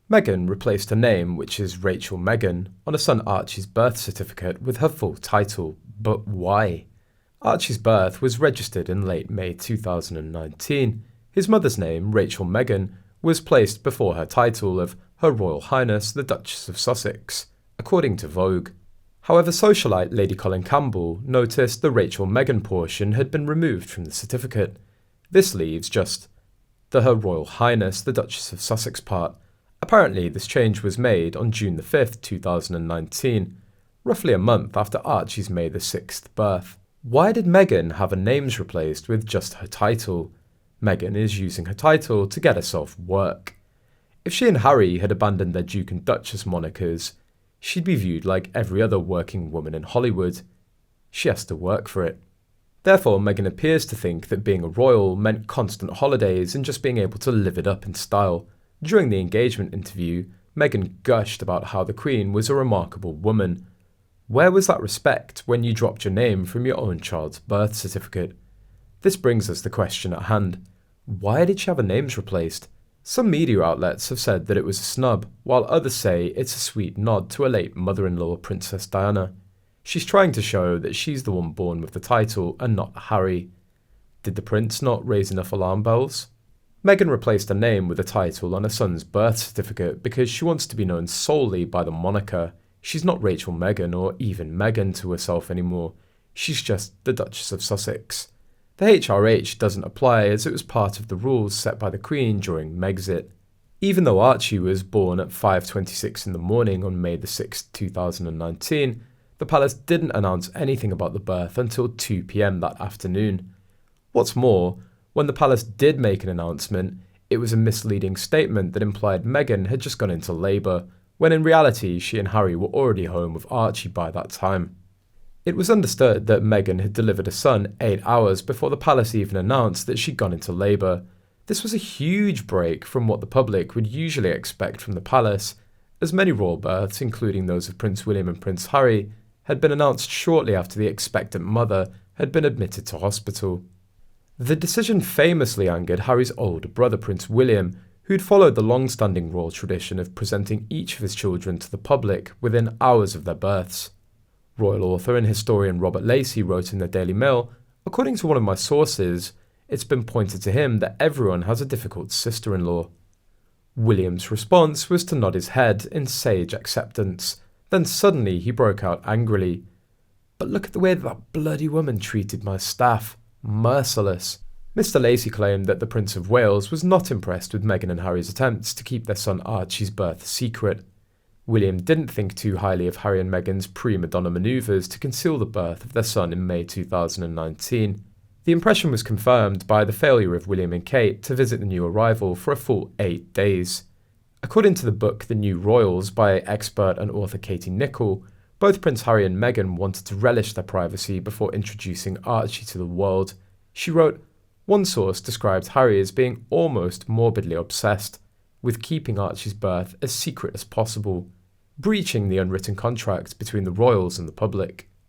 Meghan replaced her name, which is Rachel Meghan, on her son Archie's birth certificate with her full title. But why? Archie's birth was registered in late May 2019. His mother's name, Rachel Meghan, was placed before her title of Her Royal Highness the Duchess of Sussex, according to Vogue. However, socialite Lady Colin Campbell noticed the Rachel Meghan portion had been removed from the certificate. This leaves just the Her Royal Highness the Duchess of Sussex part. Apparently, this change was made on June the 5th, 2019, roughly a month after Archie's May the 6th birth. Why did Meghan have her names replaced with just her title? Meghan is using her title to get herself work. If she and Harry had abandoned their Duke and Duchess monikers, she'd be viewed like every other working woman in Hollywood. She has to work for it. Therefore, Meghan appears to think that being a royal meant constant holidays and just being able to live it up in style. During the engagement interview, Meghan gushed about how the Queen was a remarkable woman. Where was that respect when you dropped your name from your own child's birth certificate? This brings us the question at hand. Why did she have her names replaced? Some media outlets have said that it was a snub, while others say it's a sweet nod to her late mother-in-law, Princess Diana. She's trying to show that she's the one born with the title and not Harry. Did the prince not raise enough alarm bells? Meghan replaced her name with a title on her son's birth certificate because she wants to be known solely by the moniker. She's not Rachel Meghan or even Meghan to herself anymore. She's just the Duchess of Sussex. The HRH doesn't apply as it was part of the rules set by the Queen during Megxit. Even though Archie was born at 5:26 in the morning on May the 6th, 2019, the palace didn't announce anything about the birth until 2 p.m. that afternoon. What's more, when the palace did make an announcement, it was a misleading statement that implied Meghan had just gone into labour, when in reality she and Harry were already home with Archie by that time. It was understood that Meghan had delivered a son 8 hours before the palace even announced that she'd gone into labour. This was a huge break from what the public would usually expect from the palace, as many royal births, including those of Prince William and Prince Harry, had been announced shortly after the expectant mother had been admitted to hospital. The decision famously angered Harry's older brother, Prince William, who'd followed the long-standing royal tradition of presenting each of his children to the public within hours of their births. Royal author and historian Robert Lacey wrote in the Daily Mail, "According to one of my sources, it's been pointed to him that everyone has a difficult sister-in-law." William's response was to nod his head in sage acceptance. Then suddenly he broke out angrily. "But look at the way that bloody woman treated my staff. Merciless." Mr. Lacey claimed that the Prince of Wales was not impressed with Meghan and Harry's attempts to keep their son Archie's birth secret. William didn't think too highly of Harry and Meghan's prima donna manoeuvres to conceal the birth of their son in May 2019. The impression was confirmed by the failure of William and Kate to visit the new arrival for a full 8 days. According to the book The New Royals by expert and author Katie Nicholl, both Prince Harry and Meghan wanted to relish their privacy before introducing Archie to the world. She wrote, "One source described Harry as being almost morbidly obsessed with keeping Archie's birth as secret as possible, breaching the unwritten contract between the royals and the public."